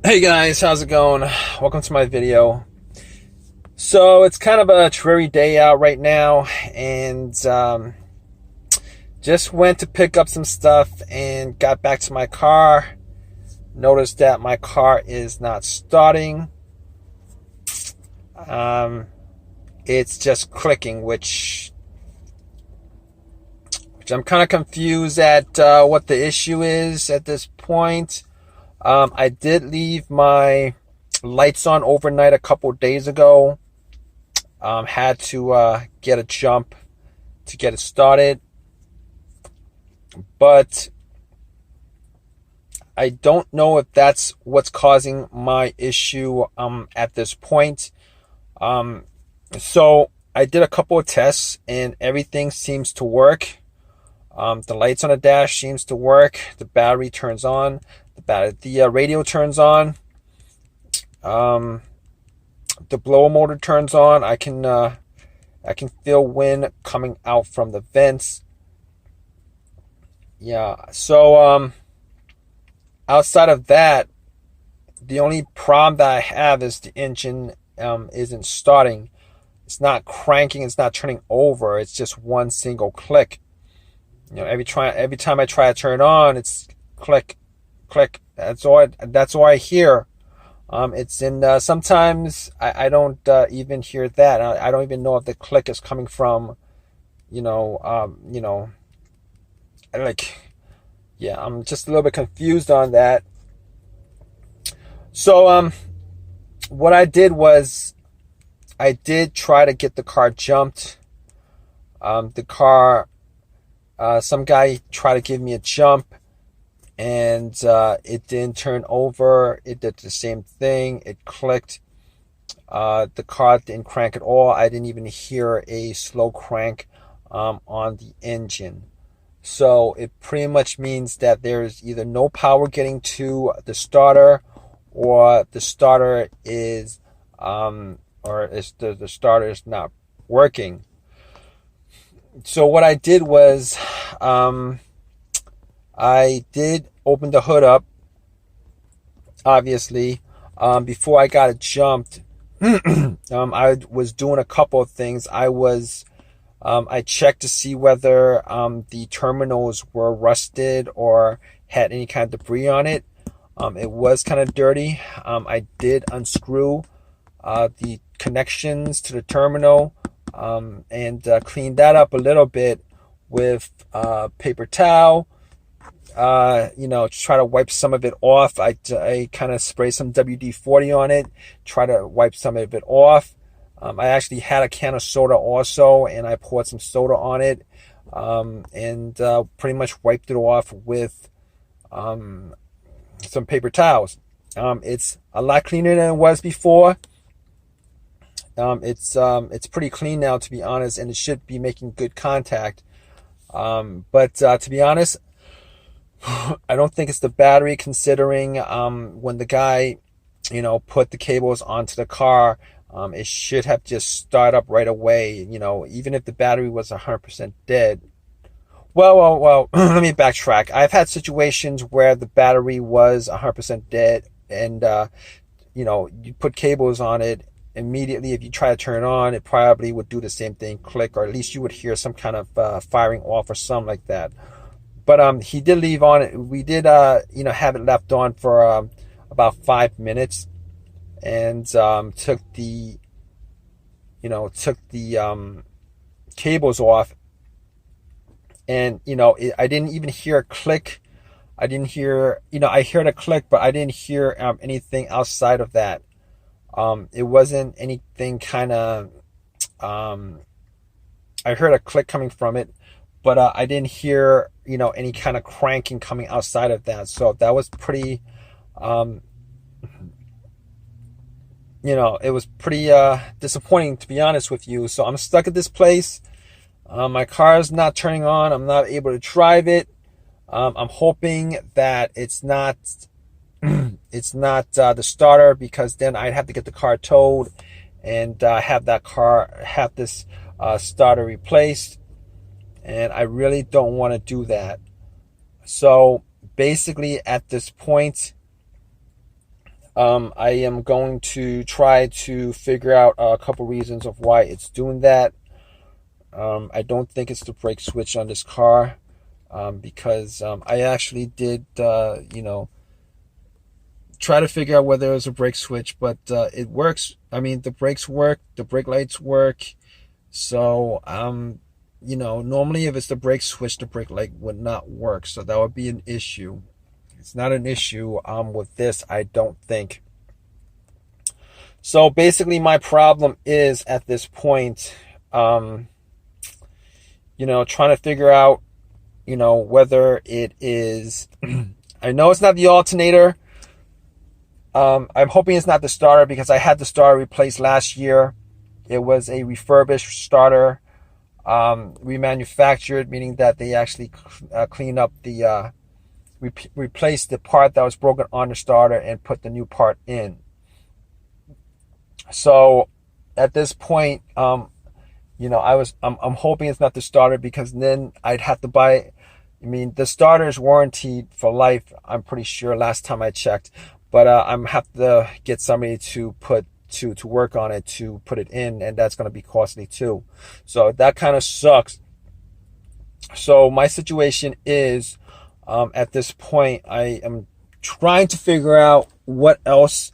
Hey guys, how's it going? Welcome to my video. So it's kind of a dreary day out right now, and just went to pick up some stuff and got back to my car. Noticed that my car is not starting. Um, it's just clicking, which I'm kind of confused at what the issue is at this point. I did leave my lights on overnight a couple days ago. Had to get a jump to get it started, but I don't know if that's what's causing my issue at this point. Um, so I did a couple of tests and everything seems to work. The lights on the dash seems to work. The battery turns on. The radio turns on. The blower motor turns on. I can feel wind coming out from the vents. Yeah. So outside of that, the only problem that I have is the engine isn't starting. It's not cranking. It's not turning over. It's just one single click. Every time I try to turn it on, it's click, click. That's all I hear. It's in sometimes I don't even hear that. I don't even know if the click is coming from, you know, um, you know, like, yeah, I'm just a little bit confused on that. So, what I did was I did try to get the car jumped. The car, some guy tried to give me a jump, and it didn't turn over. It did the same thing. It clicked. The car didn't crank at all. I didn't even hear a slow crank on the engine. So it pretty much means that there's either no power getting to the starter, or the starter is the starter is not working. So what I did was I did open the hood up, obviously. Before I got it jumped, I was doing a couple of things. I checked to see whether the terminals were rusted or had any kind of debris on it. It was kind of dirty. I did unscrew the connections to the terminal and cleaned that up a little bit with paper towel. To try to wipe some of it off. I kind of sprayed some WD-40 on it, try to wipe some of it off. I actually had a can of soda also, and I poured some soda on it, and pretty much wiped it off with some paper towels. It's a lot cleaner than it was before. It's pretty clean now, to be honest, and it should be making good contact. But to be honest, I don't think it's the battery, considering when the guy, put the cables onto the car, it should have just started up right away, even if the battery was 100% dead. Well, let me backtrack. I've had situations where the battery was 100% dead, and, you put cables on it. Immediately, if you try to turn it on, it probably would do the same thing, click, or at least you would hear some kind of firing off or something like that. But he did leave on it. We did have it left on for about 5 minutes, and took the cables off, and I didn't even hear a click. I didn't hear, I heard a click, but I didn't hear anything outside of that. It wasn't anything kind of, I heard a click coming from it, but I didn't hear, any kind of cranking coming outside of that. So that was pretty, it was pretty disappointing, to be honest with you. So I'm stuck at this place. My car is not turning on. I'm not able to drive it. I'm hoping that it's not the starter, because then I'd have to get the car towed and have this starter replaced, and I really don't want to do that. So basically, at this point, I am going to try to figure out a couple reasons of why it's doing that. I don't think it's the brake switch on this car, because I actually did, try to figure out whether it was a brake switch, but it works. I mean, the brakes work, the brake lights work. So, normally if it's the brake switch, the brake light would not work. So that would be an issue. It's not an issue with this, I don't think. So basically my problem is at this point, trying to figure out, whether it is, I know it's not the alternator. I'm hoping it's not the starter, because I had the starter replaced last year. It was a refurbished starter, remanufactured, meaning that they actually cleaned up the, replaced the part that was broken on the starter and put the new part in. So at this point, I'm hoping it's not the starter, because then I'd have to buy. I mean, the starter is warranted for life, I'm pretty sure, last time I checked. But I'm have to get somebody to work on it, to put it in, and that's going to be costly too. So that kind of sucks. So my situation is, at this point, I am trying to figure out what else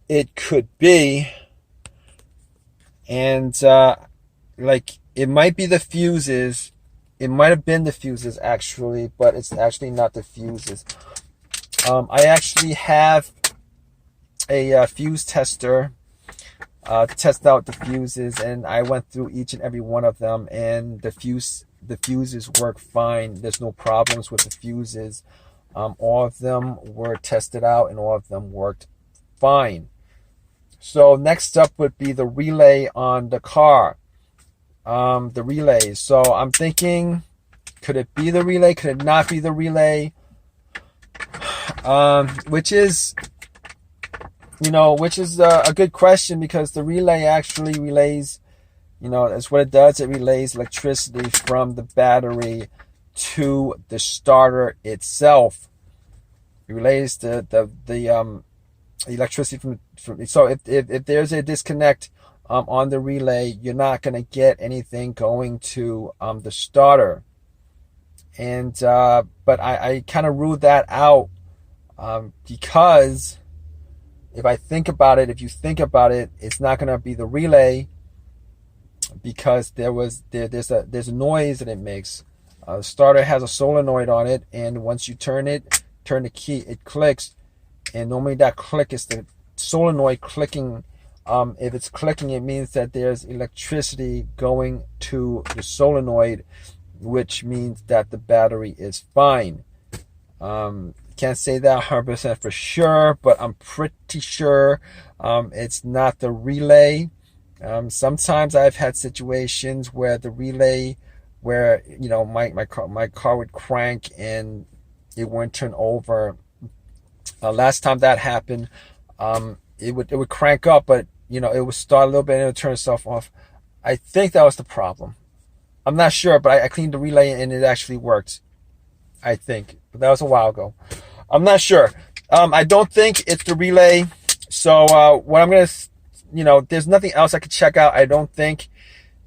it could be. And it might be the fuses. It might have been the fuses actually, but it's actually not the fuses. I actually have a fuse tester to test out the fuses, and I went through each and every one of them, and the fuses work fine. There's no problems with the fuses. All of them were tested out, and all of them worked fine. So next up would be the relay on the car. The relays. So I'm thinking, could it be the relay? Could it not be the relay? Which is a good question, because the relay actually relays, that's what it does. It relays electricity from the battery to the starter itself. It relays the electricity from. So if there's a disconnect on the relay, you're not going to get anything going to the starter. And but I kind of ruled that out, because if you think about it, it's not going to be the relay, because there's a noise that it makes. The starter has a solenoid on it, and once you turn the key, it clicks, and normally that click is the solenoid clicking. If it's clicking, it means that there's electricity going to the solenoid, which means that the battery is fine. Can't say that 100% for sure, but I'm pretty sure it's not the relay. Sometimes I've had situations where the relay, where my car would crank and it wouldn't turn over. Last time that happened, it would crank up, but it would start a little bit and it would turn itself off. I think that was the problem. I'm not sure, but I cleaned the relay and it actually worked, I think. But that was a while ago. I'm not sure. I don't think it's the relay. So what I'm going to, there's nothing else I could check out. I don't think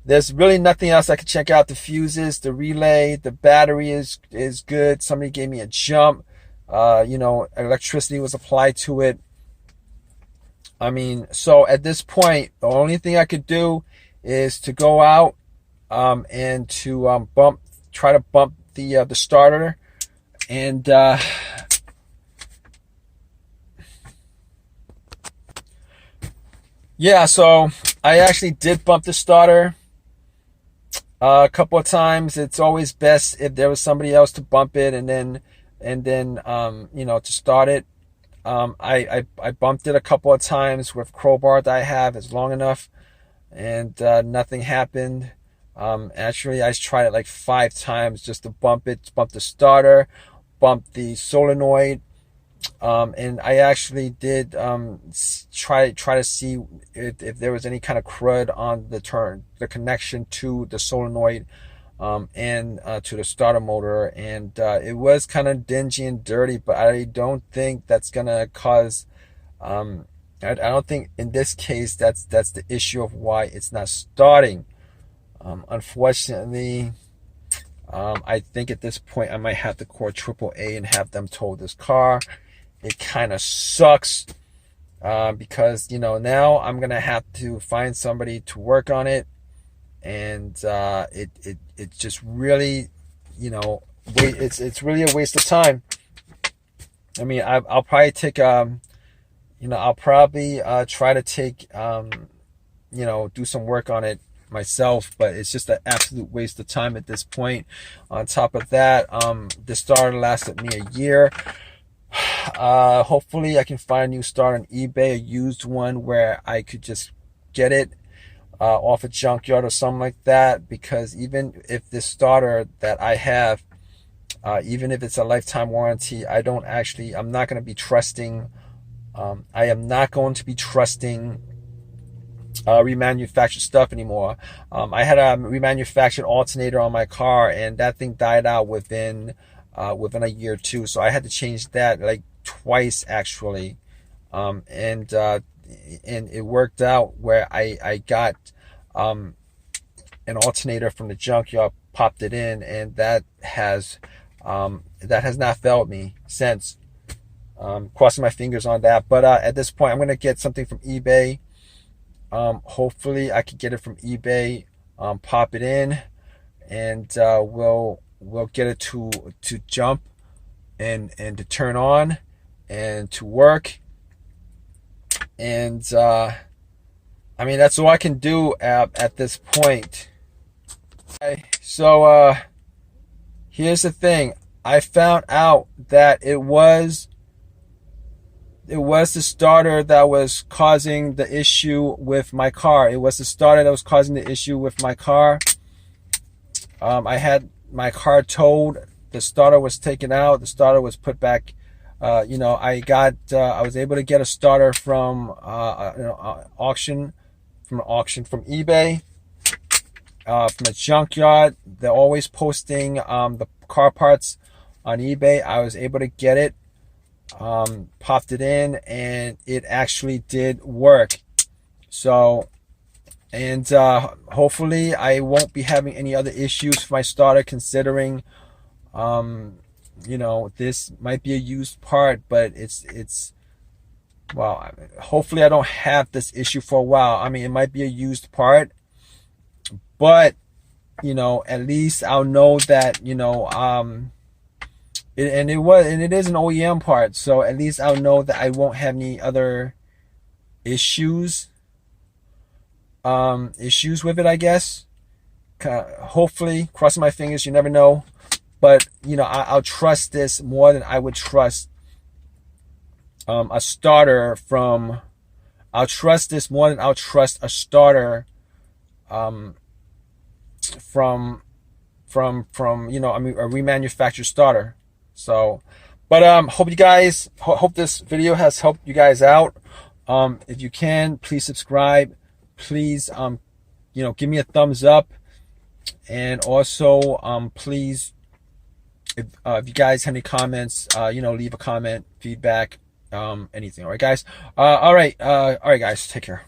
there's really nothing else I could check out. The fuses, the relay, the battery is good. Somebody gave me a jump. Electricity was applied to it. I mean, so at this point, the only thing I could do is to go out and to try to bump the starter, and yeah, so I actually did bump the starter a couple of times. It's always best if there was somebody else to bump it, and then to start it. I bumped it a couple of times with crowbar that I have. It's long enough, and nothing happened. Actually, I tried it like 5 times just to bump the starter, bump the solenoid, and I actually did try to see if there was any kind of crud on the connection to the solenoid, and to the starter motor, and it was kind of dingy and dirty, but I don't think that's gonna cause I don't think in this case that's the issue of why it's not starting. Unfortunately, I think at this point I might have to call AAA and have them tow this car. It kind of sucks because now I'm gonna have to find somebody to work on it, and it's just really it's really a waste of time. I mean, I'll probably take I'll probably try to take do some work on it myself, but it's just an absolute waste of time at this point. On top of that, this starter lasted me a year. Hopefully I can find a new starter on eBay, a used one where I could just get it off a junkyard or something like that, because even if this starter that I have, even if it's a lifetime warranty, I'm not going to be trusting I am not going to be trusting remanufactured stuff anymore. I had a remanufactured alternator on my car, and that thing died out within a year or two. So I had to change that like twice actually, and it worked out where I got an alternator from the junkyard, popped it in, and that has not failed me since. Crossing my fingers on that, but at this point I'm gonna get something from eBay. Hopefully I can get it from eBay, pop it in, and we'll get it to jump and to turn on and to work. And I mean, that's all I can do at this point. Okay, so here's the thing. I found out that it was the starter that was causing the issue with my car. It was the starter that was causing the issue with my car. I had my car towed. The starter was taken out. The starter was put back. I was able to get a starter from auction, from eBay, from a junkyard. They're always posting the car parts on eBay. I was able to get it. Popped it in, and it actually did work. So, and hopefully I won't be having any other issues with my starter, considering this might be a used part, but it's well, hopefully I don't have this issue for a while. I mean, it might be a used part, but at least I'll know that it is an OEM part, so at least I'll know that I won't have any other issues with it, I guess. Hopefully, crossing my fingers, you never know. But I'll trust this more than I would trust a starter from. I'll trust this more than I'll trust a starter from a remanufactured starter. So, but hope this video has helped you guys out. If you can, please subscribe. Please give me a thumbs up, and also please, if you guys have any comments, leave a comment, feedback, anything. All right, guys. All right, guys. Take care.